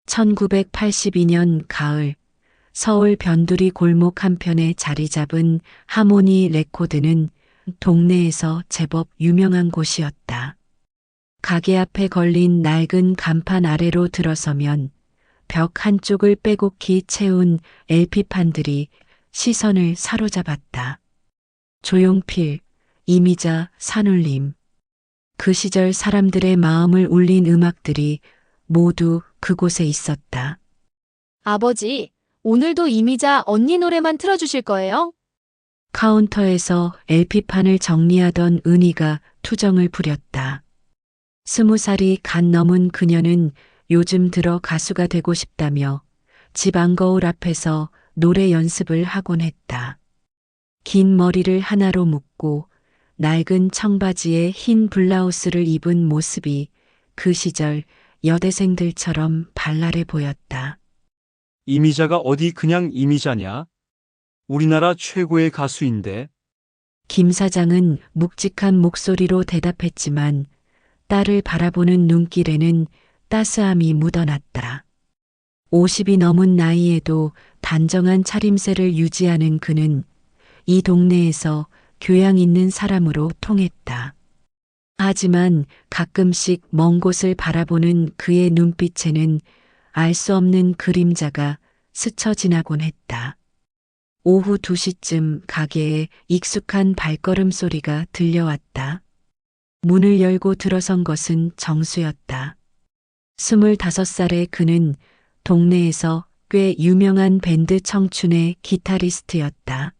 1982년 가을 서울 변두리 골목 한편에 자리 잡은 하모니 레코드는 동네에서 제법 유명한 곳이었다. 가게 앞에 걸린 낡은 간판 아래로 들어서면 벽 한쪽을 빼곡히 채운 LP판들이 시선을 사로잡았다. 조용필, 이미자, 산울림. 그 시절 사람들의 마음을 울린 음악들이 모두 그곳에 있었다. 아버지, 오늘도 이미자 언니 노래만 틀어주실 거예요? 카운터에서 LP판을 정리하던 은희가 투정을 부렸다. 20살이 갓 넘은 그녀는 요즘 들어 가수가 되고 싶다며 집 안거울 앞에서 노래 연습을 하곤 했다. 긴 머리를 하나로 묶고 낡은 청바지에 흰 블라우스를 입은 모습이 그 시절 여대생들처럼 발랄해 보였다. 이미자가 어디 그냥 이미자냐? 우리나라 최고의 가수인데. 김 사장은 묵직한 목소리로 대답했지만 딸을 바라보는 눈길에는 따스함이 묻어났다. 50이 넘은 나이에도 단정한 차림새를 유지하는 그는 이 동네에서 교양 있는 사람으로 통했다. 하지만 가끔씩 먼 곳을 바라보는 그의 눈빛에는 알 수 없는 그림자가 스쳐 지나곤 했다. 오후 2시쯤 가게에 익숙한 발걸음 소리가 들려왔다. 문을 열고 들어선 것은 정수였다. 25살의 그는 동네에서 꽤 유명한 밴드 청춘의 기타리스트였다.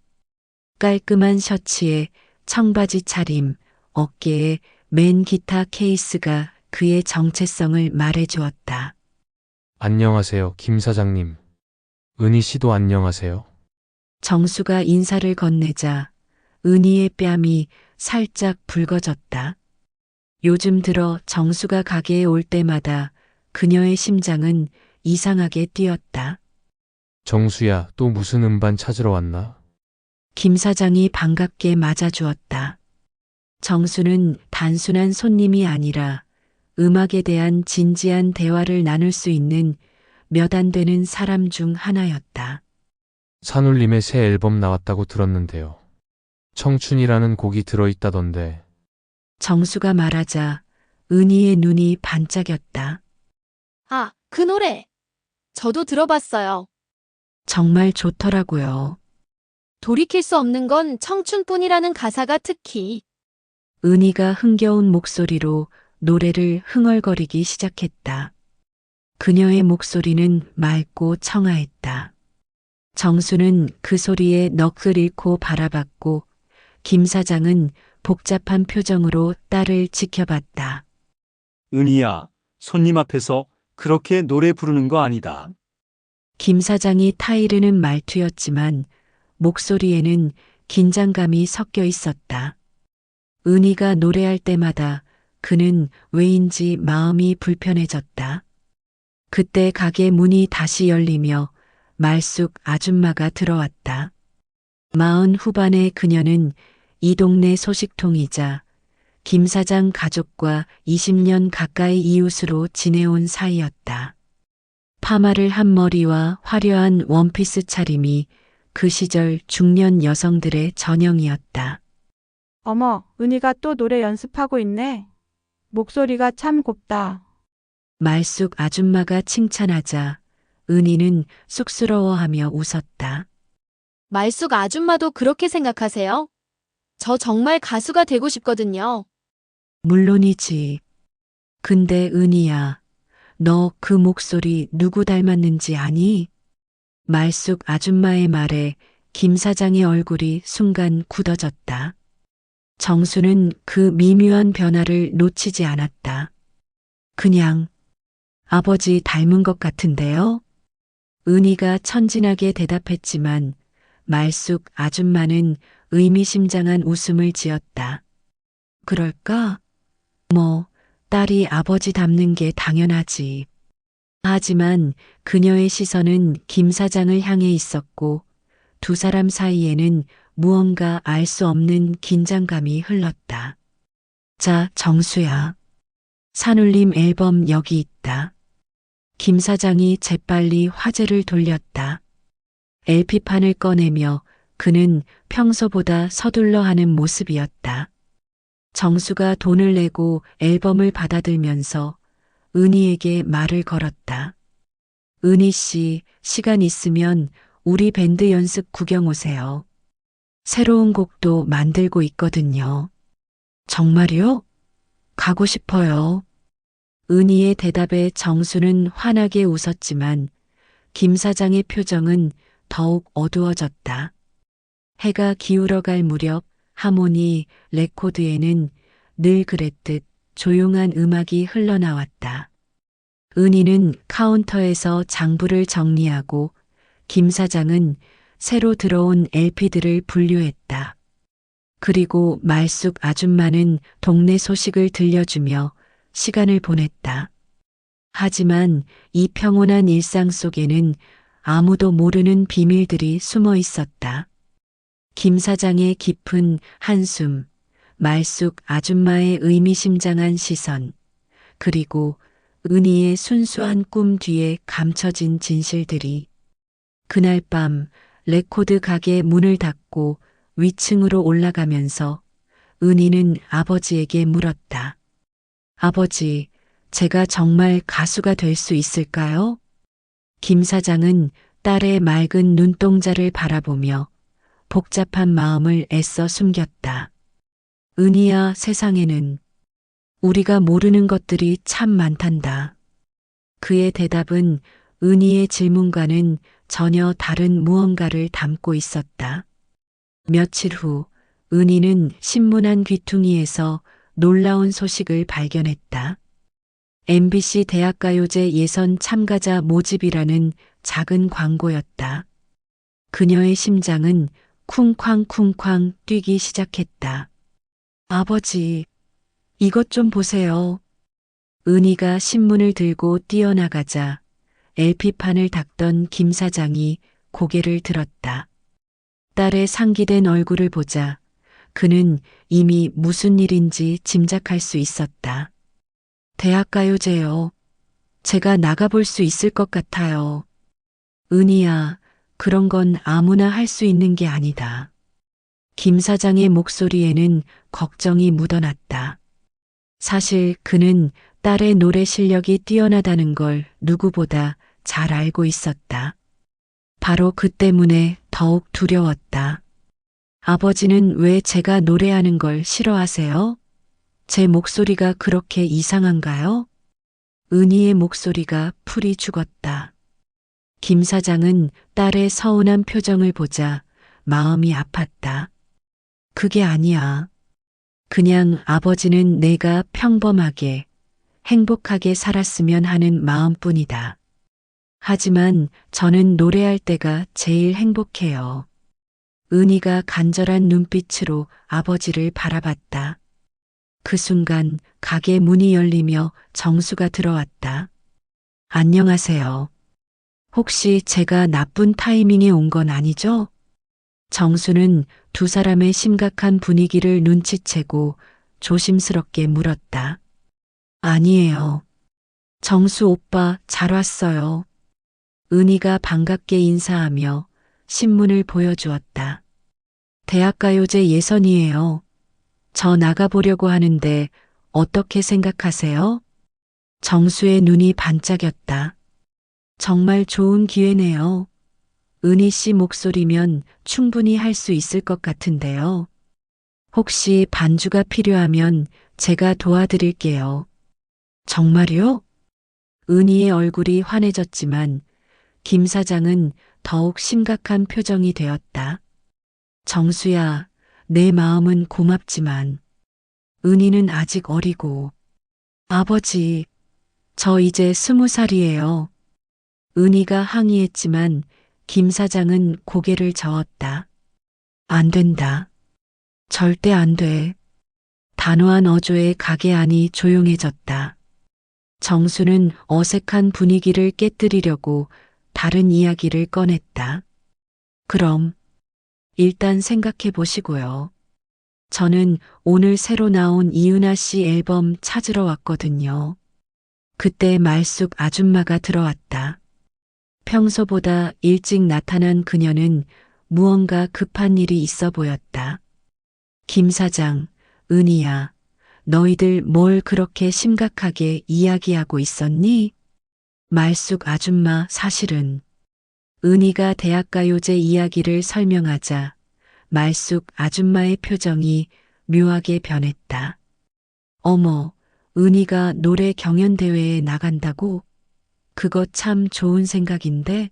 깔끔한 셔츠에 청바지 차림, 어깨에 맨 기타 케이스가 그의 정체성을 말해주었다. 안녕하세요, 김 사장님. 은희 씨도 안녕하세요. 정수가 인사를 건네자 은희의 뺨이 살짝 붉어졌다. 요즘 들어 정수가 가게에 올 때마다 그녀의 심장은 이상하게 뛰었다. 정수야, 또 무슨 음반 찾으러 왔나? 김 사장이 반갑게 맞아주었다. 정수는 단순한 손님이 아니라 음악에 대한 진지한 대화를 나눌 수 있는 몇 안 되는 사람 중 하나였다. 산울림의 새 앨범 나왔다고 들었는데요. 청춘이라는 곡이 들어있다던데. 정수가 말하자 은희의 눈이 반짝였다. 아, 그 노래. 저도 들어봤어요. 정말 좋더라고요. 돌이킬 수 없는 건 청춘뿐이라는 가사가 특히. 은희가 흥겨운 목소리로 노래를 흥얼거리기 시작했다. 그녀의 목소리는 맑고 청아했다. 정수는 그 소리에 넋을 잃고 바라봤고 김 사장은 복잡한 표정으로 딸을 지켜봤다. 은희야, 손님 앞에서 그렇게 노래 부르는 거 아니다. 김 사장이 타이르는 말투였지만 목소리에는 긴장감이 섞여 있었다. 은희가 노래할 때마다 그는 왜인지 마음이 불편해졌다. 그때 가게 문이 다시 열리며 말숙 아줌마가 들어왔다. 40 후반의 그녀는 이 동네 소식통이자 김 사장 가족과 20년 가까이 이웃으로 지내온 사이였다. 파마를 한 머리와 화려한 원피스 차림이 그 시절 중년 여성들의 전형이었다. 어머, 은희가 또 노래 연습하고 있네. 목소리가 참 곱다. 말숙 아줌마가 칭찬하자 은희는 쑥스러워하며 웃었다. 말숙 아줌마도 그렇게 생각하세요? 저 정말 가수가 되고 싶거든요. 물론이지. 근데 은희야, 너 그 목소리 누구 닮았는지 아니? 말숙 아줌마의 말에 김 사장의 얼굴이 순간 굳어졌다. 정수는 그 미묘한 변화를 놓치지 않았다. 그냥 아버지 닮은 것 같은데요? 은희가 천진하게 대답했지만 말숙 아줌마는 의미심장한 웃음을 지었다. 그럴까? 뭐, 딸이 아버지 닮는 게 당연하지. 하지만 그녀의 시선은 김 사장을 향해 있었고 두 사람 사이에는 무언가 알 수 없는 긴장감이 흘렀다. 자, 정수야. 산울림 앨범 여기 있다. 김 사장이 재빨리 화제를 돌렸다. LP판을 꺼내며 그는 평소보다 서둘러 하는 모습이었다. 정수가 돈을 내고 앨범을 받아들면서 은희에게 말을 걸었다. 은희 씨, 시간 있으면 우리 밴드 연습 구경 오세요. 새로운 곡도 만들고 있거든요. 정말요? 가고 싶어요. 은희의 대답에 정수는 환하게 웃었지만 김 사장의 표정은 더욱 어두워졌다. 해가 기울어갈 무렵 하모니 레코드에는 늘 그랬듯 조용한 음악이 흘러나왔다. 은희는 카운터에서 장부를 정리하고 김 사장은 새로 들어온 LP들을 분류했다. 그리고 말숙 아줌마는 동네 소식을 들려주며 시간을 보냈다. 하지만 이 평온한 일상 속에는 아무도 모르는 비밀들이 숨어 있었다. 김 사장의 깊은 한숨, 말숙 아줌마의 의미심장한 시선, 그리고 은희의 순수한 꿈 뒤에 감춰진 진실들이. 그날 밤 레코드 가게 문을 닫고 위층으로 올라가면서 은희는 아버지에게 물었다. 아버지, 제가 정말 가수가 될 수 있을까요? 김 사장은 딸의 맑은 눈동자를 바라보며 복잡한 마음을 애써 숨겼다. 은희야, 세상에는 우리가 모르는 것들이 참 많단다. 그의 대답은 은희의 질문과는 전혀 다른 무언가를 담고 있었다. 며칠 후 은희는 신문 한 귀퉁이에서 놀라운 소식을 발견했다. MBC 대학가요제 예선 참가자 모집이라는 작은 광고였다. 그녀의 심장은 쿵쾅쿵쾅 뛰기 시작했다. 아버지, 이것 좀 보세요. 은희가 신문을 들고 뛰어나가자 LP판을 닦던 김 사장이 고개를 들었다. 딸의 상기된 얼굴을 보자 그는 이미 무슨 일인지 짐작할 수 있었다. 대학가요제요. 제가 나가볼 수 있을 것 같아요. 은희야, 그런 건 아무나 할 수 있는 게 아니다. 김 사장의 목소리에는 걱정이 묻어났다. 사실 그는 딸의 노래 실력이 뛰어나다는 걸 누구보다 잘 알고 있었다. 바로 그 때문에 더욱 두려웠다. 아버지는 왜 제가 노래하는 걸 싫어하세요? 제 목소리가 그렇게 이상한가요? 은희의 목소리가 풀이 죽었다. 김 사장은 딸의 서운한 표정을 보자 마음이 아팠다. 그게 아니야. 그냥 아버지는 내가 평범하게, 행복하게 살았으면 하는 마음뿐이다. 하지만 저는 노래할 때가 제일 행복해요. 은희가 간절한 눈빛으로 아버지를 바라봤다. 그 순간 가게 문이 열리며 정수가 들어왔다. 안녕하세요. 혹시 제가 나쁜 타이밍에 온 건 아니죠? 정수는 두 사람의 심각한 분위기를 눈치채고 조심스럽게 물었다. 아니에요. 정수 오빠 잘 왔어요. 은희가 반갑게 인사하며 신문을 보여주었다. 대학가요제 예선이에요. 저 나가보려고 하는데 어떻게 생각하세요? 정수의 눈이 반짝였다. 정말 좋은 기회네요. 은희 씨 목소리면 충분히 할 수 있을 것 같은데요. 혹시 반주가 필요하면 제가 도와드릴게요. 정말요? 은희의 얼굴이 환해졌지만 김 사장은 더욱 심각한 표정이 되었다. 정수야, 내 마음은 고맙지만 은희는 아직 어리고. 아버지, 저 이제 20살이에요. 은희가 항의했지만 김 사장은 고개를 저었다. 안 된다. 절대 안 돼. 단호한 어조에 가게 안이 조용해졌다. 정수는 어색한 분위기를 깨뜨리려고 다른 이야기를 꺼냈다. 그럼 일단 생각해 보시고요. 저는 오늘 새로 나온 이은하 씨 앨범 찾으러 왔거든요. 그때 말숙 아줌마가 들어왔다. 평소보다 일찍 나타난 그녀는 무언가 급한 일이 있어 보였다. 김 사장, 은희야, 너희들 뭘 그렇게 심각하게 이야기하고 있었니? 말숙 아줌마 사실은 은희가 대학가요제 이야기를 설명하자 말숙 아줌마의 표정이 묘하게 변했다. 어머, 은희가 노래 경연대회에 나간다고? 그거 참 좋은 생각인데?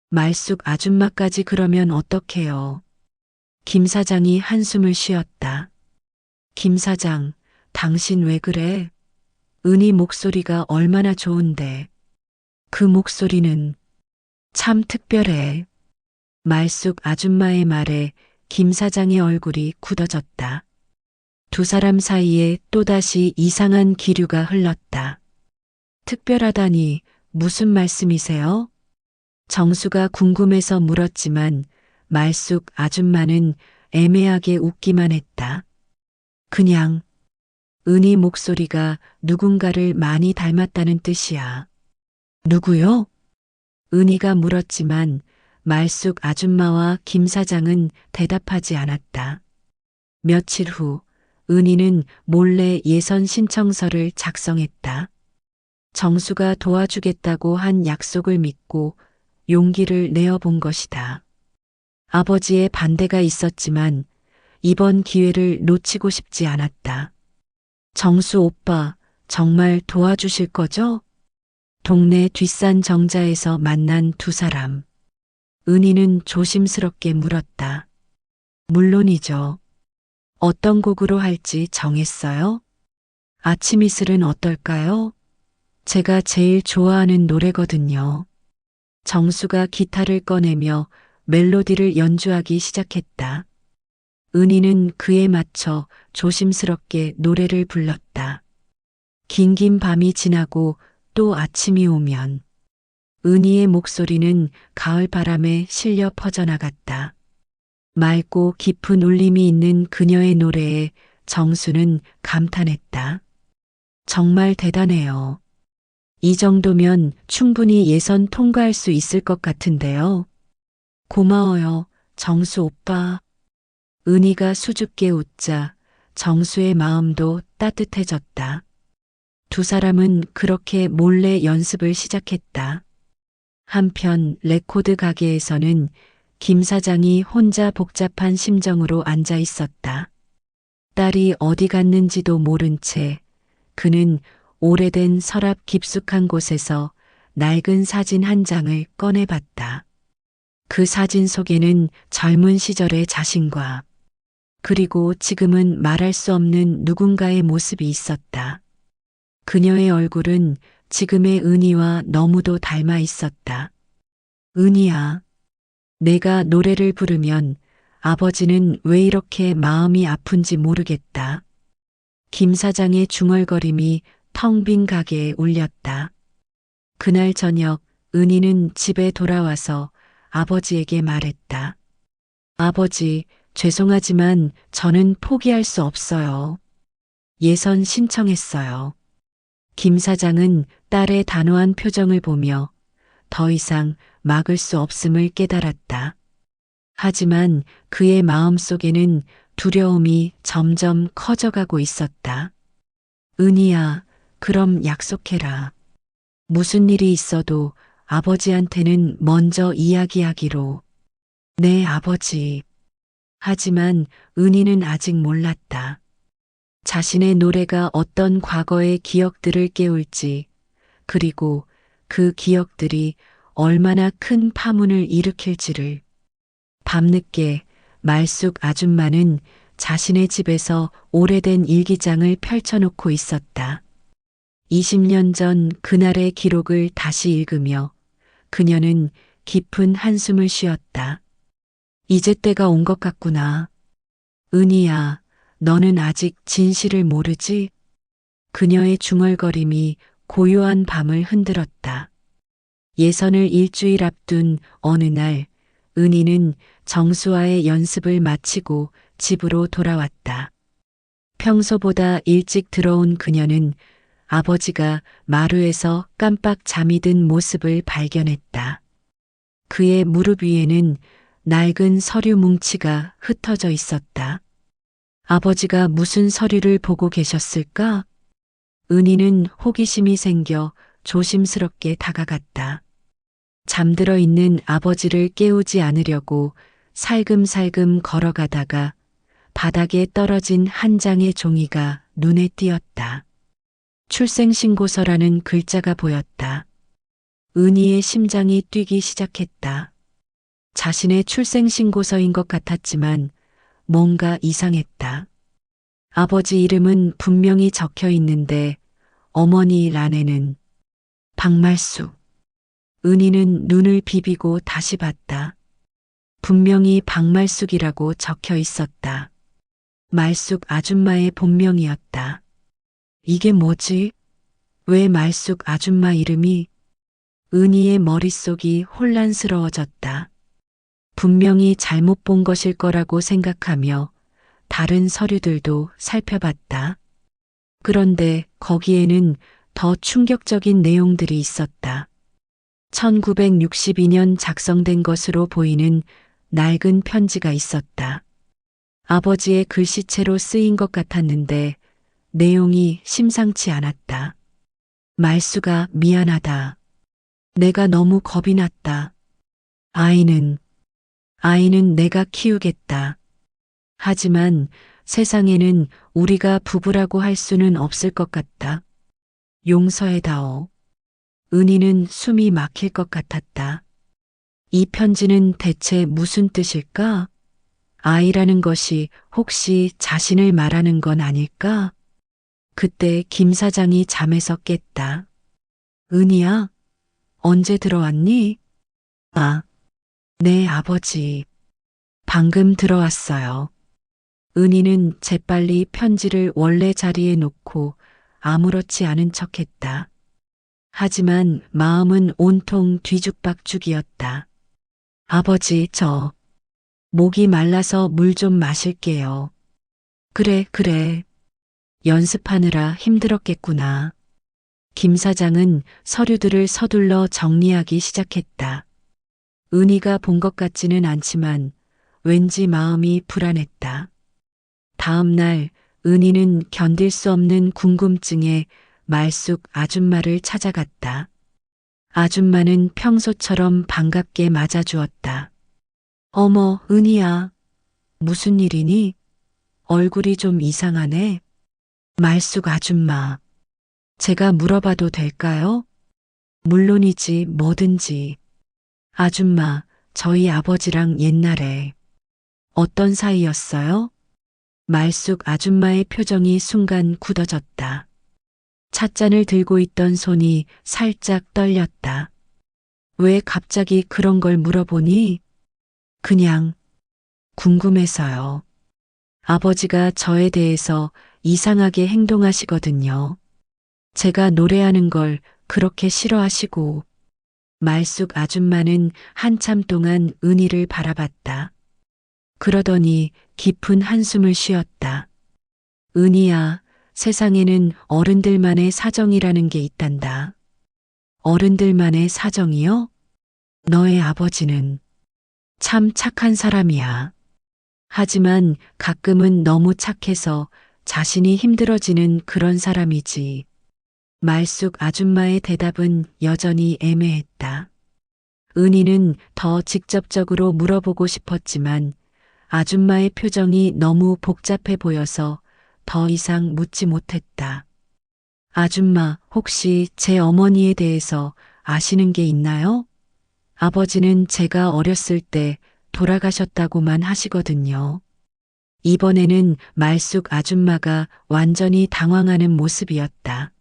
말숙 아줌마까지 그러면 어떡해요? 김 사장이 한숨을 쉬었다. 김 사장, 당신 왜 그래? 은희 목소리가 얼마나 좋은데. 그 목소리는 참 특별해. 말숙 아줌마의 말에 김 사장의 얼굴이 굳어졌다. 두 사람 사이에 또다시 이상한 기류가 흘렀다. 특별하다니 무슨 말씀이세요? 정수가 궁금해서 물었지만 말숙 아줌마는 애매하게 웃기만 했다. 그냥 은희 목소리가 누군가를 많이 닮았다는 뜻이야. 누구요? 은희가 물었지만 말숙 아줌마와 김 사장은 대답하지 않았다. 며칠 후 은희는 몰래 예선 신청서를 작성했다. 정수가 도와주겠다고 한 약속을 믿고 용기를 내어본 것이다. 아버지의 반대가 있었지만 이번 기회를 놓치고 싶지 않았다. 정수 오빠, 정말 도와주실 거죠? 동네 뒷산 정자에서 만난 두 사람. 은희는 조심스럽게 물었다. 물론이죠. 어떤 곡으로 할지 정했어요? 아침 이슬은 어떨까요? 제가 제일 좋아하는 노래거든요. 정수가 기타를 꺼내며 멜로디를 연주하기 시작했다. 은희는 그에 맞춰 조심스럽게 노래를 불렀다. 긴긴 밤이 지나고 또 아침이 오면 은희의 목소리는 가을 바람에 실려 퍼져나갔다. 맑고 깊은 울림이 있는 그녀의 노래에 정수는 감탄했다. 정말 대단해요. 이 정도면 충분히 예선 통과할 수 있을 것 같은데요. 고마워요, 정수 오빠. 은희가 수줍게 웃자 정수의 마음도 따뜻해졌다. 두 사람은 그렇게 몰래 연습을 시작했다. 한편 레코드 가게에서는 김 사장이 혼자 복잡한 심정으로 앉아 있었다. 딸이 어디 갔는지도 모른 채 그는 오래된 서랍 깊숙한 곳에서 낡은 사진 한 장을 꺼내봤다. 그 사진 속에는 젊은 시절의 자신과 그리고 지금은 말할 수 없는 누군가의 모습이 있었다. 그녀의 얼굴은 지금의 은희와 너무도 닮아 있었다. 은희야, 내가 노래를 부르면 아버지는 왜 이렇게 마음이 아픈지 모르겠다. 김 사장의 중얼거림이 텅 빈 가게에 울렸다. 그날 저녁 은희는 집에 돌아와서 아버지에게 말했다. 아버지, 죄송하지만 저는 포기할 수 없어요. 예선 신청했어요. 김 사장은 딸의 단호한 표정을 보며 더 이상 막을 수 없음을 깨달았다. 하지만 그의 마음 속에는 두려움이 점점 커져가고 있었다. 은희야, 그럼 약속해라. 무슨 일이 있어도 아버지한테는 먼저 이야기하기로. 네, 아버지. 하지만 은희는 아직 몰랐다. 자신의 노래가 어떤 과거의 기억들을 깨울지, 그리고 그 기억들이 얼마나 큰 파문을 일으킬지를. 밤늦게 말숙 아줌마는 자신의 집에서 오래된 일기장을 펼쳐놓고 있었다. 20년 전 그날의 기록을 다시 읽으며 그녀는 깊은 한숨을 쉬었다. 이제 때가 온 것 같구나. 은희야, 너는 아직 진실을 모르지? 그녀의 중얼거림이 고요한 밤을 흔들었다. 예선을 일주일 앞둔 어느 날, 은희는 정수와의 연습을 마치고 집으로 돌아왔다. 평소보다 일찍 들어온 그녀는 아버지가 마루에서 깜빡 잠이 든 모습을 발견했다. 그의 무릎 위에는 낡은 서류 뭉치가 흩어져 있었다. 아버지가 무슨 서류를 보고 계셨을까? 은희는 호기심이 생겨 조심스럽게 다가갔다. 잠들어 있는 아버지를 깨우지 않으려고 살금살금 걸어가다가 바닥에 떨어진 한 장의 종이가 눈에 띄었다. 출생신고서라는 글자가 보였다. 은희의 심장이 뛰기 시작했다. 자신의 출생신고서인 것 같았지만 뭔가 이상했다. 아버지 이름은 분명히 적혀 있는데 어머니 란에는 박말숙. 은희는 눈을 비비고 다시 봤다. 분명히 박말숙이라고 적혀 있었다. 말숙 아줌마의 본명이었다. 이게 뭐지? 왜 말숙 아줌마 이름이? 은희의 머릿속이 혼란스러워졌다. 분명히 잘못 본 것일 거라고 생각하며 다른 서류들도 살펴봤다. 그런데 거기에는 더 충격적인 내용들이 있었다. 1962년 작성된 것으로 보이는 낡은 편지가 있었다. 아버지의 글씨체로 쓰인 것 같았는데 내용이 심상치 않았다. 말수가 미안하다. 내가 너무 겁이 났다. 아이는 내가 키우겠다. 하지만 세상에는 우리가 부부라고 할 수는 없을 것 같다. 용서해다오. 은희는 숨이 막힐 것 같았다. 이 편지는 대체 무슨 뜻일까? 아이라는 것이 혹시 자신을 말하는 건 아닐까? 그때 김 사장이 잠에서 깼다. 은희야, 언제 들어왔니? 아, 네, 아버지. 방금 들어왔어요. 은희는 재빨리 편지를 원래 자리에 놓고 아무렇지 않은 척했다. 하지만 마음은 온통 뒤죽박죽이었다. 아버지, 저 목이 말라서 물 좀 마실게요. 그래. 연습하느라 힘들었겠구나. 김 사장은 서류들을 서둘러 정리하기 시작했다. 은희가 본 것 같지는 않지만 왠지 마음이 불안했다. 다음 날 은희는 견딜 수 없는 궁금증에 말숙 아줌마를 찾아갔다. 아줌마는 평소처럼 반갑게 맞아주었다. 어머, 은희야. 무슨 일이니? 얼굴이 좀 이상하네. 말숙 아줌마. 제가 물어봐도 될까요? 물론이지, 뭐든지. 아줌마, 저희 아버지랑 옛날에 어떤 사이였어요? 말숙 아줌마의 표정이 순간 굳어졌다. 찻잔을 들고 있던 손이 살짝 떨렸다. 왜 갑자기 그런 걸 물어보니? 그냥 궁금해서요. 아버지가 저에 대해서 이상하게 행동하시거든요. 제가 노래하는 걸 그렇게 싫어하시고. 말숙 아줌마는 한참 동안 은희를 바라봤다. 그러더니 깊은 한숨을 쉬었다. 은희야, 세상에는 어른들만의 사정이라는 게 있단다. 어른들만의 사정이요? 너의 아버지는 참 착한 사람이야. 하지만 가끔은 너무 착해서 자신이 힘들어지는 그런 사람이지. 말숙 아줌마의 대답은 여전히 애매했다. 은희는 더 직접적으로 물어보고 싶었지만 아줌마의 표정이 너무 복잡해 보여서 더 이상 묻지 못했다. 아줌마, 혹시 제 어머니에 대해서 아시는 게 있나요? 아버지는 제가 어렸을 때 돌아가셨다고만 하시거든요. 이번에는 말숙 아줌마가 완전히 당황하는 모습이었다.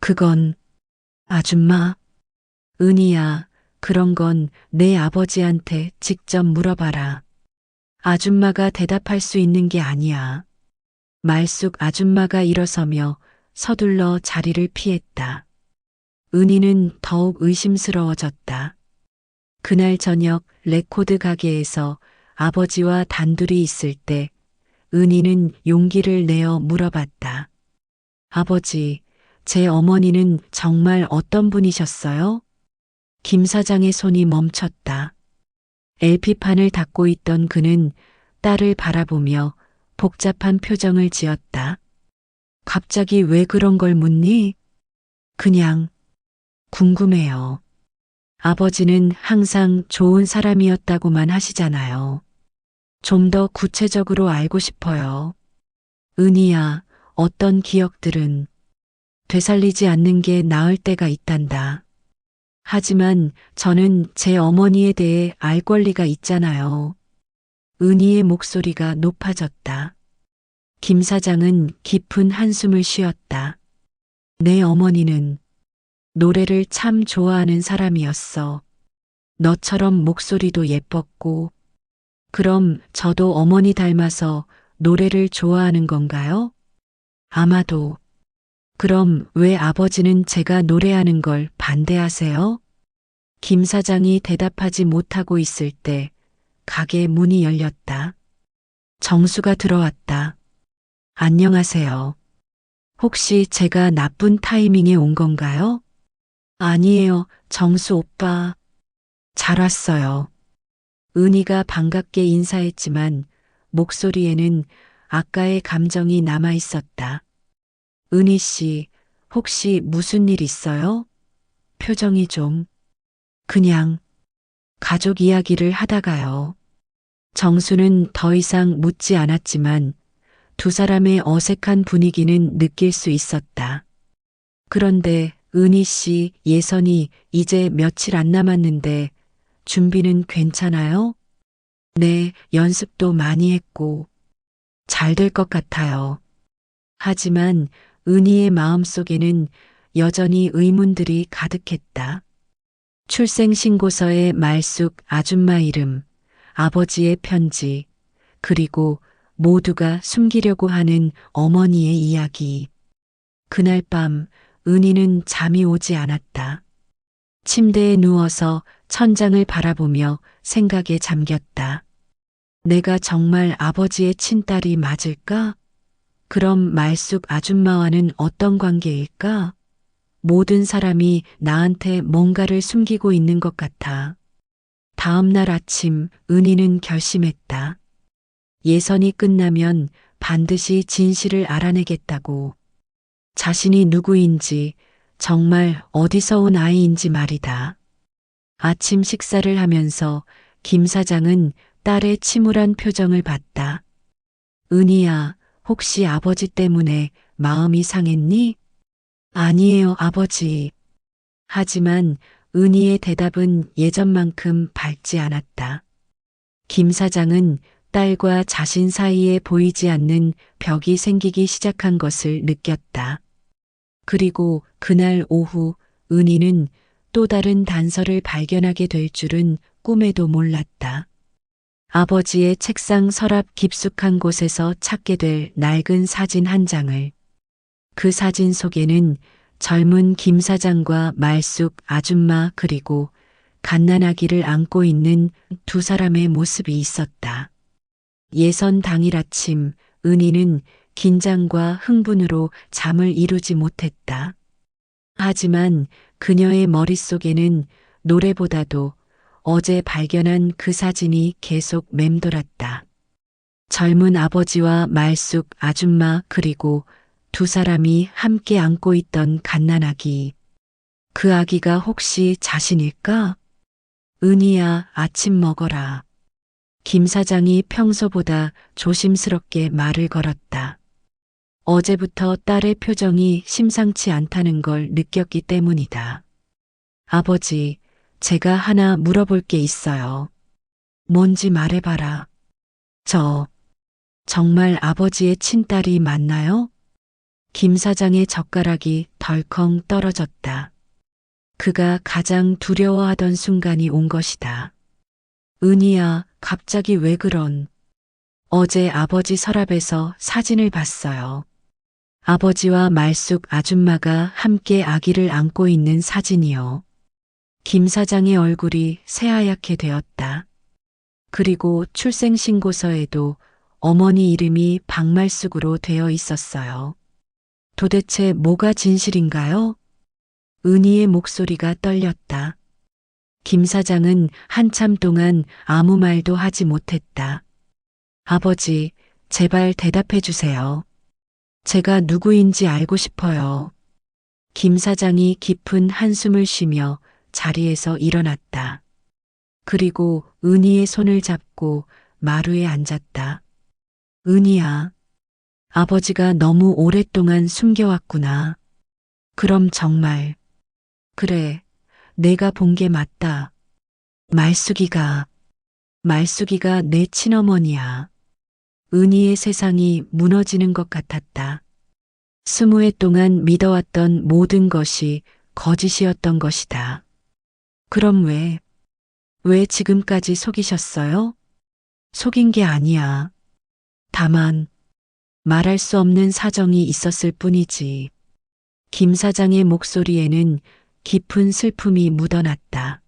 그건 아줌마. 은희야, 그런 건 내 아버지한테 직접 물어봐라. 아줌마가 대답할 수 있는 게 아니야. 말숙 아줌마가 일어서며 서둘러 자리를 피했다. 은희는 더욱 의심스러워졌다. 그날 저녁 레코드 가게에서 아버지와 단둘이 있을 때 은희는 용기를 내어 물어봤다. 아버지, 제 어머니는 정말 어떤 분이셨어요? 김 사장의 손이 멈췄다. LP판을 닫고 있던 그는 딸을 바라보며 복잡한 표정을 지었다. 갑자기 왜 그런 걸 묻니? 그냥 궁금해요. 아버지는 항상 좋은 사람이었다고만 하시잖아요. 좀 더 구체적으로 알고 싶어요. 은희야, 어떤 기억들은 되살리지 않는 게 나을 때가 있단다. 하지만 저는 제 어머니에 대해 알 권리가 있잖아요. 은희의 목소리가 높아졌다. 김 사장은 깊은 한숨을 쉬었다. 내 어머니는 노래를 참 좋아하는 사람이었어. 너처럼 목소리도 예뻤고. 그럼 저도 어머니 닮아서 노래를 좋아하는 건가요? 아마도. 그럼 왜 아버지는 제가 노래하는 걸 반대하세요? 김 사장이 대답하지 못하고 있을 때 가게 문이 열렸다. 정수가 들어왔다. 안녕하세요. 혹시 제가 나쁜 타이밍에 온 건가요? 아니에요, 정수 오빠. 잘 왔어요. 은희가 반갑게 인사했지만 목소리에는 아까의 감정이 남아 있었다. 은희 씨, 혹시 무슨 일 있어요? 표정이 좀. 그냥 가족 이야기를 하다가요. 정수는 더 이상 묻지 않았지만 두 사람의 어색한 분위기는 느낄 수 있었다. 그런데 은희 씨 예선이 이제 며칠 안 남았는데 준비는 괜찮아요? 네, 연습도 많이 했고 잘 될 것 같아요. 하지만 은희의 마음속에는 여전히 의문들이 가득했다. 출생신고서의 말숙 아줌마 이름, 아버지의 편지, 그리고 모두가 숨기려고 하는 어머니의 이야기. 그날 밤 은희는 잠이 오지 않았다. 침대에 누워서 천장을 바라보며 생각에 잠겼다. 내가 정말 아버지의 친딸이 맞을까? 그럼 말숙 아줌마와는 어떤 관계일까? 모든 사람이 나한테 뭔가를 숨기고 있는 것 같아. 다음 날 아침 은희는 결심했다. 예선이 끝나면 반드시 진실을 알아내겠다고. 자신이 누구인지, 정말 어디서 온 아이인지 말이다. 아침 식사를 하면서 김 사장은 딸의 침울한 표정을 봤다. 은희야, 혹시 아버지 때문에 마음이 상했니? 아니에요, 아버지. 하지만 은희의 대답은 예전만큼 밝지 않았다. 김 사장은 딸과 자신 사이에 보이지 않는 벽이 생기기 시작한 것을 느꼈다. 그리고 그날 오후 은희는 또 다른 단서를 발견하게 될 줄은 꿈에도 몰랐다. 아버지의 책상 서랍 깊숙한 곳에서 찾게 될 낡은 사진 한 장을. 그 사진 속에는 젊은 김 사장과 말숙 아줌마 그리고 갓난아기를 안고 있는 두 사람의 모습이 있었다. 예선 당일 아침 은희는 긴장과 흥분으로 잠을 이루지 못했다. 하지만 그녀의 머릿속에는 노래보다도 어제 발견한 그 사진이 계속 맴돌았다. 젊은 아버지와 말숙 아줌마 그리고 두 사람이 함께 안고 있던 갓난아기. 그 아기가 혹시 자신일까? 은희야, 아침 먹어라. 김 사장이 평소보다 조심스럽게 말을 걸었다. 어제부터 딸의 표정이 심상치 않다는 걸 느꼈기 때문이다. 아버지, 제가 하나 물어볼 게 있어요. 뭔지 말해봐라. 저, 정말 아버지의 친딸이 맞나요? 김 사장의 젓가락이 덜컹 떨어졌다. 그가 가장 두려워하던 순간이 온 것이다. 은희야, 갑자기 왜 그런? 어제 아버지 서랍에서 사진을 봤어요. 아버지와 말숙 아줌마가 함께 아기를 안고 있는 사진이요. 김 사장의 얼굴이 새하얗게 되었다. 그리고 출생신고서에도 어머니 이름이 박말숙으로 되어 있었어요. 도대체 뭐가 진실인가요? 은희의 목소리가 떨렸다. 김 사장은 한참 동안 아무 말도 하지 못했다. 아버지, 제발 대답해 주세요. 제가 누구인지 알고 싶어요. 김 사장이 깊은 한숨을 쉬며 자리에서 일어났다. 그리고 은희의 손을 잡고 마루에 앉았다. 은희야, 아버지가 너무 오랫동안 숨겨왔구나. 그럼 정말, 그래, 내가 본 게 맞다. 말숙이가 내 친어머니야. 은희의 세상이 무너지는 것 같았다. 20해 동안 믿어왔던 모든 것이 거짓이었던 것이다. 그럼 왜 지금까지 속이셨어요? 속인 게 아니야. 다만, 말할 수 없는 사정이 있었을 뿐이지. 김 사장의 목소리에는 깊은 슬픔이 묻어났다.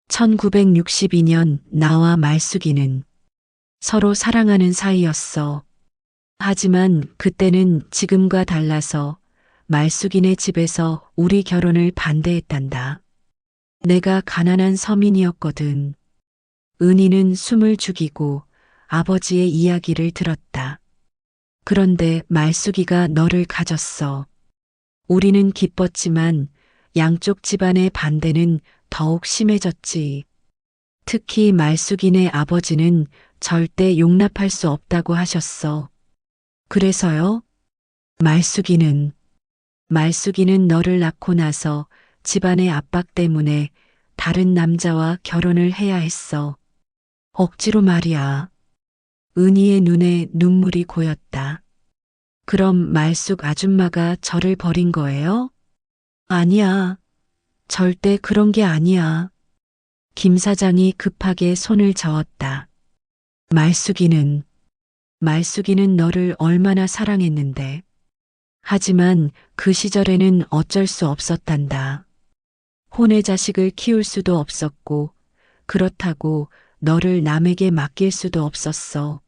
1962년 나와 말숙이는 서로 사랑하는 사이였어. 하지만 그때는 지금과 달라서 말숙이네 집에서 우리 결혼을 반대했단다. 내가 가난한 서민이었거든. 은희는 숨을 죽이고 아버지의 이야기를 들었다. 그런데 말숙이가 너를 가졌어. 우리는 기뻤지만 양쪽 집안의 반대는 더욱 심해졌지. 특히 말숙이네 아버지는 절대 용납할 수 없다고 하셨어. 그래서요? 말숙이는 너를 낳고 나서 집안의 압박 때문에 다른 남자와 결혼을 해야 했어. 억지로 말이야. 은희의 눈에 눈물이 고였다. 그럼 말숙 아줌마가 저를 버린 거예요? 아니야. 절대 그런 게 아니야. 김 사장이 급하게 손을 저었다. 말숙이는 너를 얼마나 사랑했는데. 하지만 그 시절에는 어쩔 수 없었단다. 혼의 자식을 키울 수도 없었고, 그렇다고 너를 남에게 맡길 수도 없었어.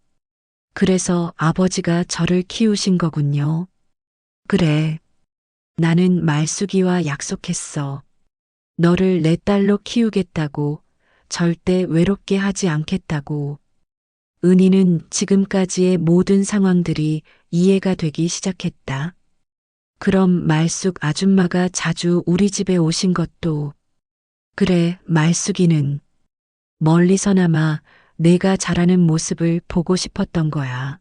그래서 아버지가 저를 키우신 거군요. 그래. 나는 말숙이와 약속했어. 너를 내 딸로 키우겠다고, 절대 외롭게 하지 않겠다고. 은희는 지금까지의 모든 상황들이 이해가 되기 시작했다. 그럼 말숙 아줌마가 자주 우리 집에 오신 것도. 그래, 말숙이는 멀리서나마 내가 자라는 모습을 보고 싶었던 거야.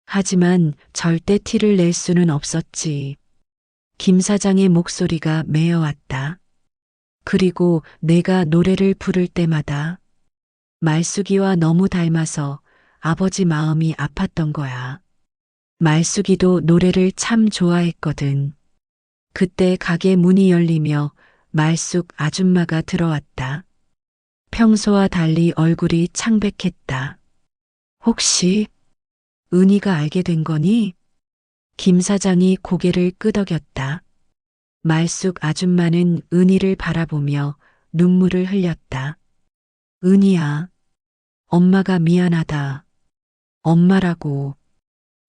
하지만 절대 티를 낼 수는 없었지. 김 사장의 목소리가 메어왔다. 그리고 내가 노래를 부를 때마다 말숙이와 너무 닮아서 아버지 마음이 아팠던 거야. 말숙이도 노래를 참 좋아했거든. 그때 가게 문이 열리며 말숙 아줌마가 들어왔다. 평소와 달리 얼굴이 창백했다. 혹시 은희가 알게 된 거니? 김 사장이 고개를 끄덕였다. 말숙 아줌마는 은희를 바라보며 눈물을 흘렸다. 은희야, 엄마가 미안하다. 엄마라고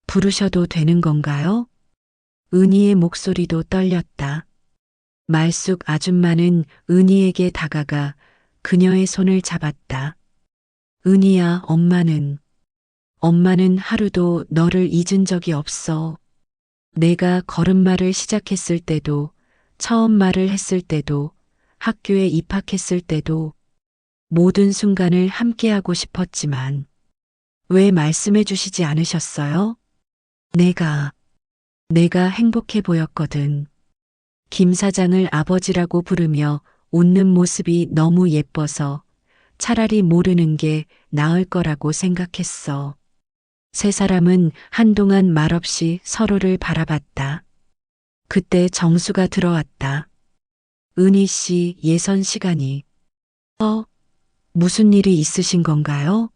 부르셔도 되는 건가요? 은희의 목소리도 떨렸다. 말숙 아줌마는 은희에게 다가가 그녀의 손을 잡았다. 은희야, 엄마는 하루도 너를 잊은 적이 없어. 내가 걸음마를 시작했을 때도, 처음 말을 했을 때도, 학교에 입학했을 때도, 모든 순간을 함께하고 싶었지만, 왜 말씀해 주시지 않으셨어요? 내가 행복해 보였거든. 김 사장을 아버지라고 부르며 웃는 모습이 너무 예뻐서 차라리 모르는 게 나을 거라고 생각했어. 세 사람은 한동안 말없이 서로를 바라봤다. 그때 정수가 들어왔다. 은희 씨, 예선 시간이. 무슨 일이 있으신 건가요?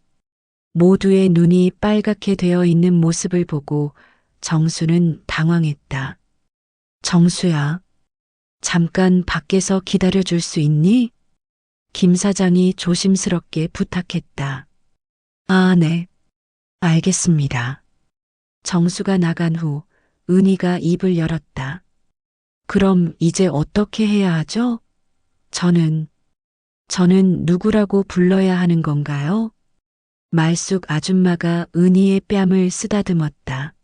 모두의 눈이 빨갛게 되어 있는 모습을 보고 정수는 당황했다. 정수야, 잠깐 밖에서 기다려 줄 수 있니? 김 사장이 조심스럽게 부탁했다. 아, 네. 알겠습니다. 정수가 나간 후 은희가 입을 열었다. 그럼 이제 어떻게 해야 하죠? 저는 누구라고 불러야 하는 건가요? 말숙 아줌마가 은희의 뺨을 쓰다듬었다.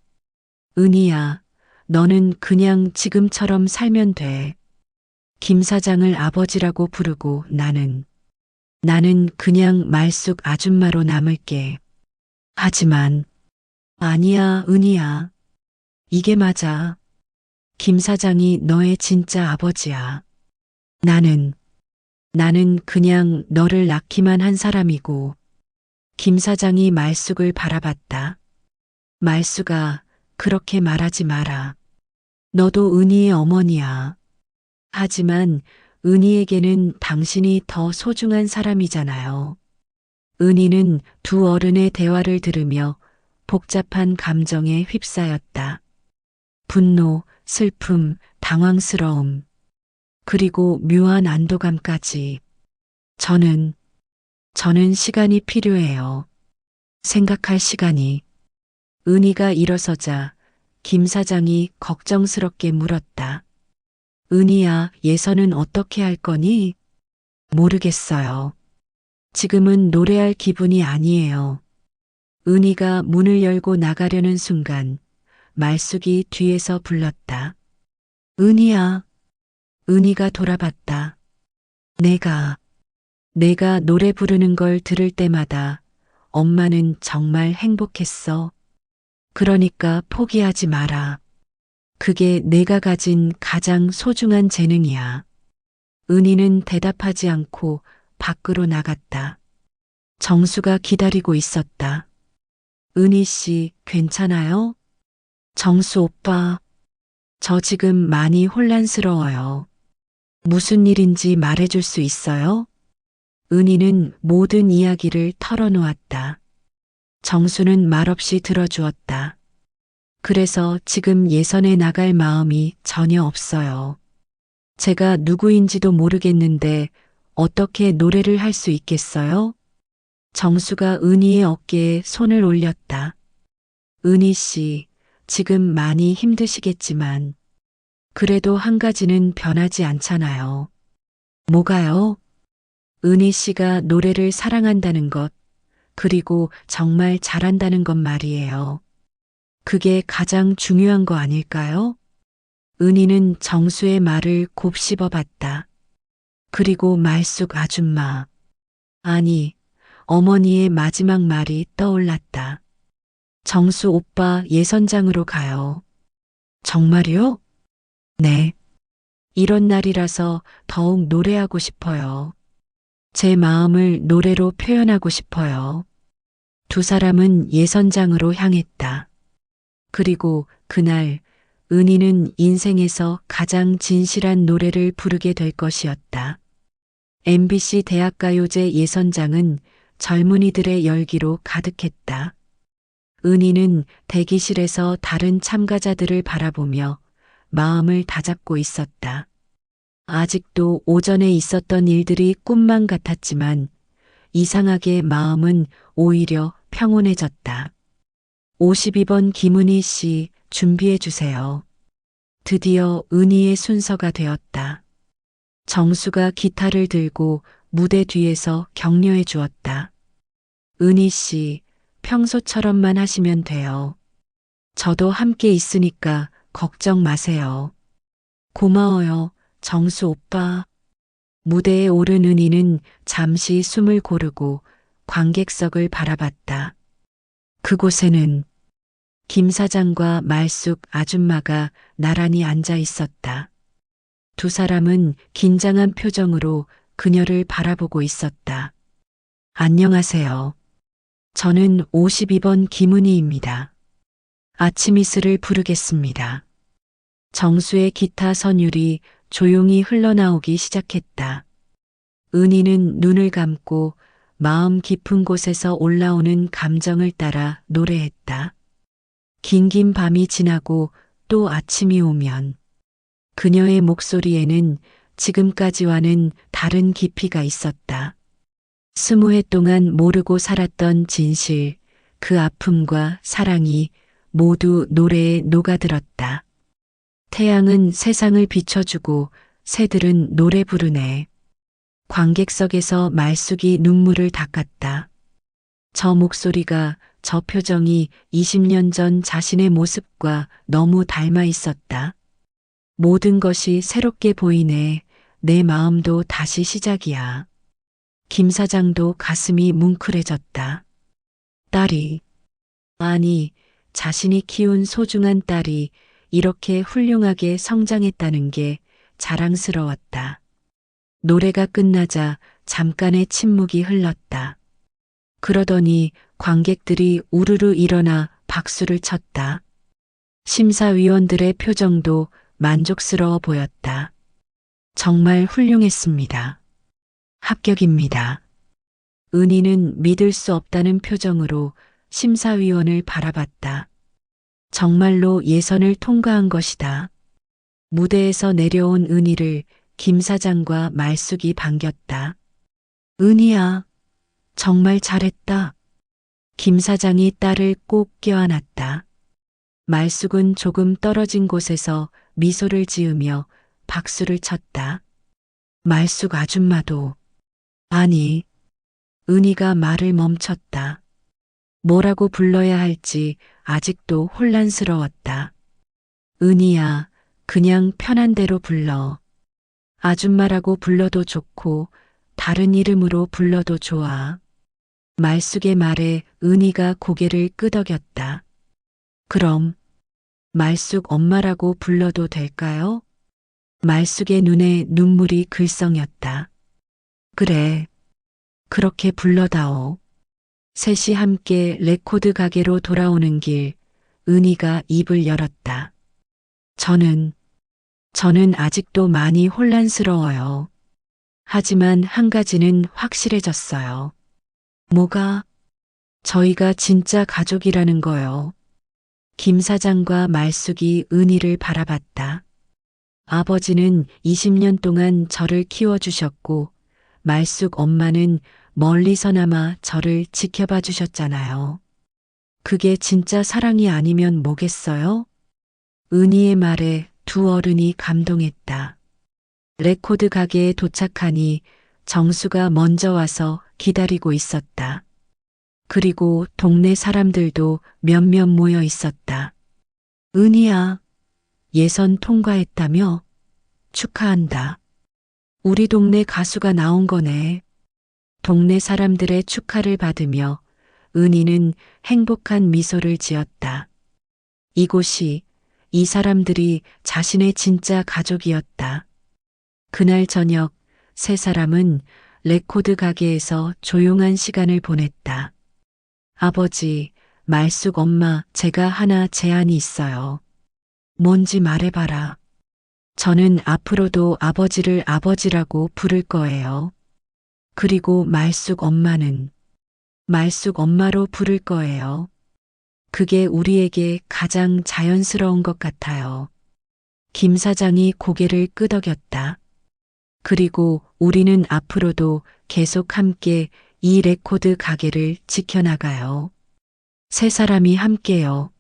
은희야, 너는 그냥 지금처럼 살면 돼. 김 사장을 아버지라고 부르고 나는 그냥 말숙 아줌마로 남을게. 하지만, 아니야, 은희야. 이게 맞아. 김 사장이 너의 진짜 아버지야. 나는 그냥 너를 낳기만 한 사람이고. 김 사장이 말숙을 바라봤다. 말숙아, 그렇게 말하지 마라. 너도 은희의 어머니야. 하지만 은희에게는 당신이 더 소중한 사람이잖아요. 은희는 두 어른의 대화를 들으며 복잡한 감정에 휩싸였다. 분노, 슬픔, 당황스러움, 그리고 묘한 안도감까지. 저는 시간이 필요해요. 생각할 시간이. 은희가 일어서자 김 사장이 걱정스럽게 물었다. 은희야, 예선은 어떻게 할 거니? 모르겠어요. 지금은 노래할 기분이 아니에요. 은희가 문을 열고 나가려는 순간 말숙이 뒤에서 불렀다. 은희야. 은희가 돌아봤다. 내가 노래 부르는 걸 들을 때마다 엄마는 정말 행복했어. 그러니까 포기하지 마라. 그게 내가 가진 가장 소중한 재능이야. 은희는 대답하지 않고 밖으로 나갔다. 정수가 기다리고 있었다. 은희 씨, 괜찮아요? 정수 오빠, 저 지금 많이 혼란스러워요. 무슨 일인지 말해줄 수 있어요? 은희는 모든 이야기를 털어놓았다. 정수는 말없이 들어주었다. 그래서 지금 예선에 나갈 마음이 전혀 없어요. 제가 누구인지도 모르겠는데 어떻게 노래를 할 수 있겠어요? 정수가 은희의 어깨에 손을 올렸다. 은희 씨, 지금 많이 힘드시겠지만 그래도 한 가지는 변하지 않잖아요. 뭐가요? 은희 씨가 노래를 사랑한다는 것, 그리고 정말 잘한다는 것 말이에요. 그게 가장 중요한 거 아닐까요? 은희는 정수의 말을 곱씹어 봤다. 그리고 말숙 아줌마. 아니, 어머니의 마지막 말이 떠올랐다. 정수 오빠 예선장으로 가요. 정말요? 네. 이런 날이라서 더욱 노래하고 싶어요. 제 마음을 노래로 표현하고 싶어요. 두 사람은 예선장으로 향했다. 그리고 그날 은희는 인생에서 가장 진실한 노래를 부르게 될 것이었다. MBC 대학가요제 예선장은 젊은이들의 열기로 가득했다. 은희는 대기실에서 다른 참가자들을 바라보며 마음을 다잡고 있었다. 아직도 오전에 있었던 일들이 꿈만 같았지만 이상하게 마음은 오히려 평온해졌다. 52번 김은희 씨 준비해 주세요. 드디어 은희의 순서가 되었다. 정수가 기타를 들고 무대 뒤에서 격려해 주었다. 은희 씨, 평소처럼만 하시면 돼요. 저도 함께 있으니까 걱정 마세요. 고마워요, 정수 오빠. 무대에 오른 은희는 잠시 숨을 고르고 관객석을 바라봤다. 그곳에는 김 사장과 말숙 아줌마가 나란히 앉아 있었다. 두 사람은 긴장한 표정으로 그녀를 바라보고 있었다. 안녕하세요. 저는 52번 김은희입니다. 아침 이슬을 부르겠습니다. 정수의 기타 선율이 조용히 흘러나오기 시작했다. 은희는 눈을 감고 마음 깊은 곳에서 올라오는 감정을 따라 노래했다. 긴긴 밤이 지나고 또 아침이 오면 그녀의 목소리에는 지금까지와는 다른 깊이가 있었다. 20해 동안 모르고 살았던 진실, 그 아픔과 사랑이 모두 노래에 녹아들었다. 태양은 세상을 비춰주고 새들은 노래 부르네. 관객석에서 말숙이 눈물을 닦았다. 저 목소리가, 저 표정이 20년 전 자신의 모습과 너무 닮아 있었다. 모든 것이 새롭게 보이네. 내 마음도 다시 시작이야. 김 사장도 가슴이 뭉클해졌다. 딸이, 아니, 자신이 키운 소중한 딸이 이렇게 훌륭하게 성장했다는 게 자랑스러웠다. 노래가 끝나자 잠깐의 침묵이 흘렀다. 그러더니 관객들이 우르르 일어나 박수를 쳤다. 심사위원들의 표정도 만족스러워 보였다. 정말 훌륭했습니다. 합격입니다. 은희는 믿을 수 없다는 표정으로 심사위원을 바라봤다. 정말로 예선을 통과한 것이다. 무대에서 내려온 은희를 김 사장과 말숙이 반겼다. 은희야, 정말 잘했다. 김 사장이 딸을 꼭 껴안았다. 말숙은 조금 떨어진 곳에서 미소를 지으며 박수를 쳤다. 말숙 아줌마도. 아니, 은희가 말을 멈췄다. 뭐라고 불러야 할지 아직도 혼란스러웠다. 은희야, 그냥 편한 대로 불러. 아줌마라고 불러도 좋고 다른 이름으로 불러도 좋아. 말숙의 말에 은희가 고개를 끄덕였다. 그럼 말숙 엄마라고 불러도 될까요? 말숙의 눈에 눈물이 글썽였다. 그래, 그렇게 불러다오. 셋이 함께 레코드 가게로 돌아오는 길, 은희가 입을 열었다. 저는 아직도 많이 혼란스러워요. 하지만 한 가지는 확실해졌어요. 뭐가? 저희가 진짜 가족이라는 거요. 김 사장과 말숙이 은희를 바라봤다. 아버지는 20년 동안 저를 키워주셨고, 말숙 엄마는 멀리서나마 저를 지켜봐 주셨잖아요. 그게 진짜 사랑이 아니면 뭐겠어요? 은희의 말에 두 어른이 감동했다. 레코드 가게에 도착하니 정수가 먼저 와서 기다리고 있었다. 그리고 동네 사람들도 몇몇 모여 있었다. 은희야, 예선 통과했다며? 축하한다. 우리 동네 가수가 나온 거네. 동네 사람들의 축하를 받으며 은희는 행복한 미소를 지었다. 이곳이, 이 사람들이 자신의 진짜 가족이었다. 그날 저녁 세 사람은 레코드 가게에서 조용한 시간을 보냈다. 아버지, 말숙 엄마, 제가 하나 제안이 있어요. 뭔지 말해봐라. 저는 앞으로도 아버지를 아버지라고 부를 거예요. 그리고 말숙 엄마는 말숙 엄마로 부를 거예요. 그게 우리에게 가장 자연스러운 것 같아요. 김 사장이 고개를 끄덕였다. 그리고 우리는 앞으로도 계속 함께 이 레코드 가게를 지켜나가요. 세 사람이 함께요.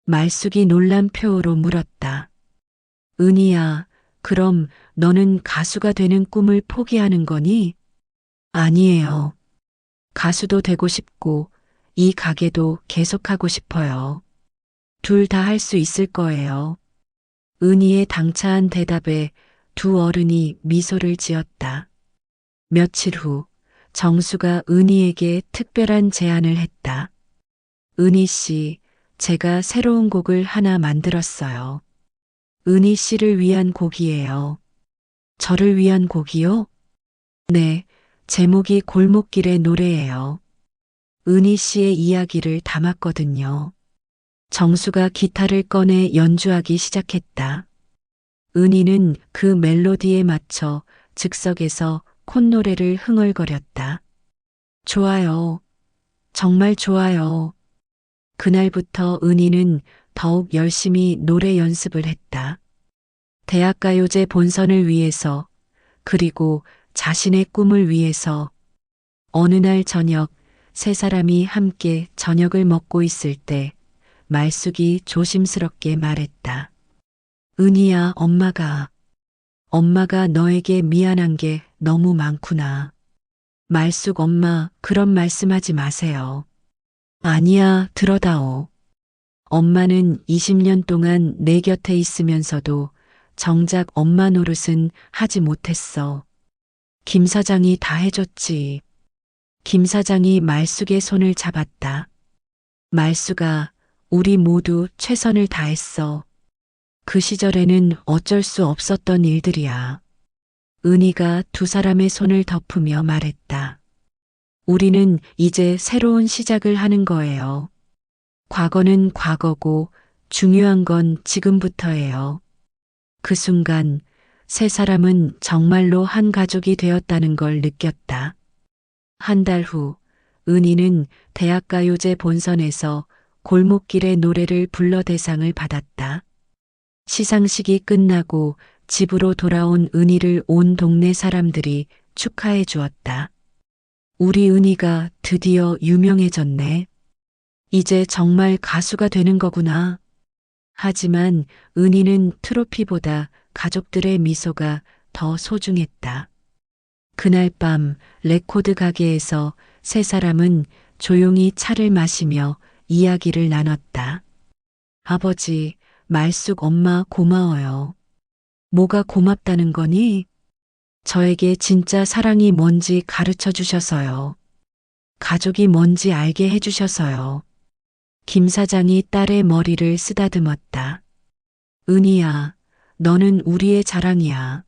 말숙이 놀란 표호로 물었다. 은희야, 그럼 너는 가수가 되는 꿈을 포기하는 거니? 아니에요. 가수도 되고 싶고 이 가게도 계속하고 싶어요. 둘 다 할 수 있을 거예요. 은희의 당차한 대답에 두 어른이 미소를 지었다. 며칠 후 정수가 은희에게 특별한 제안을 했다. 은희 씨, 제가 새로운 곡을 하나 만들었어요. 은희 씨를 위한 곡이에요. 저를 위한 곡이요? 네, 제목이 골목길의 노래예요. 은희 씨의 이야기를 담았거든요. 정수가 기타를 꺼내 연주하기 시작했다. 은희는 그 멜로디에 맞춰 즉석에서 콧노래를 흥얼거렸다. 좋아요. 정말 좋아요. 그날부터 은희는 더욱 열심히 노래 연습을 했다. 대학가요제 본선을 위해서, 그리고 자신의 꿈을 위해서. 어느 날 저녁, 세 사람이 함께 저녁을 먹고 있을 때 말숙이 조심스럽게 말했다. 은희야, 엄마가 너에게 미안한 게 너무 많구나. 말숙 엄마, 그런 말씀하지 마세요. 아니야, 들어다오. 엄마는 20년 동안 내 곁에 있으면서도 정작 엄마 노릇은 하지 못했어. 김 사장이 다 해줬지. 김 사장이 말숙의 손을 잡았다. 말숙아, 우리 모두 최선을 다했어. 그 시절에는 어쩔 수 없었던 일들이야. 은희가 두 사람의 손을 덮으며 말했다. 우리는 이제 새로운 시작을 하는 거예요. 과거는 과거고 중요한 건 지금부터예요. 그 순간 세 사람은 정말로 한 가족이 되었다는 걸 느꼈다. 한 달 후, 은희는 대학가요제 본선에서 골목길의 노래를 불러 대상을 받았다. 시상식이 끝나고 집으로 돌아온 은희를 온 동네 사람들이 축하해 주었다. 우리 은희가 드디어 유명해졌네. 이제 정말 가수가 되는 거구나. 하지만 은희는 트로피보다 가족들의 미소가 더 소중했다. 그날 밤 레코드 가게에서 세 사람은 조용히 차를 마시며 이야기를 나눴다. 아버지, 말숙 엄마 고마워요. 뭐가 고맙다는 거니? 저에게 진짜 사랑이 뭔지 가르쳐 주셔서요. 가족이 뭔지 알게 해주셔서요. 김 사장이 딸의 머리를 쓰다듬었다. 은희야, 너는 우리의 자랑이야.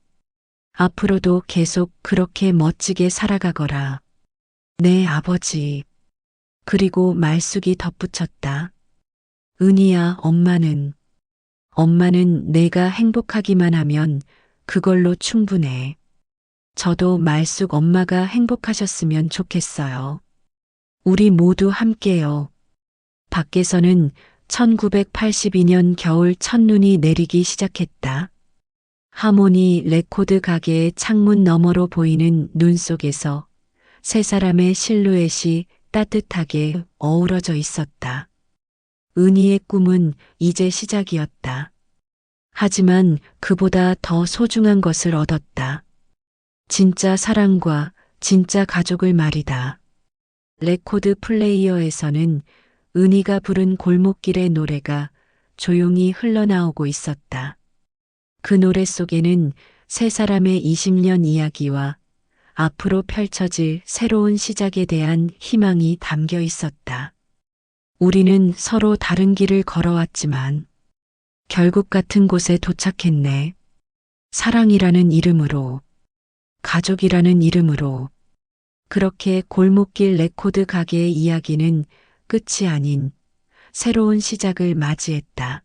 앞으로도 계속 그렇게 멋지게 살아가거라. 네, 아버지. 그리고 말숙이 덧붙였다. 은희야, 엄마는 내가 행복하기만 하면 그걸로 충분해. 저도 말숙 엄마가 행복하셨으면 좋겠어요. 우리 모두 함께요. 밖에서는 1982년 겨울 첫눈이 내리기 시작했다. 하모니 레코드 가게의 창문 너머로 보이는 눈 속에서 세 사람의 실루엣이 따뜻하게 어우러져 있었다. 은희의 꿈은 이제 시작이었다. 하지만 그보다 더 소중한 것을 얻었다. 진짜 사랑과 진짜 가족을 말이다. 레코드 플레이어에서는 은희가 부른 골목길의 노래가 조용히 흘러나오고 있었다. 그 노래 속에는 세 사람의 20년 이야기와 앞으로 펼쳐질 새로운 시작에 대한 희망이 담겨 있었다. 우리는 서로 다른 길을 걸어왔지만 결국 같은 곳에 도착했네. 사랑이라는 이름으로, 가족이라는 이름으로. 그렇게 골목길 레코드 가게의 이야기는 끝이 아닌 새로운 시작을 맞이했다.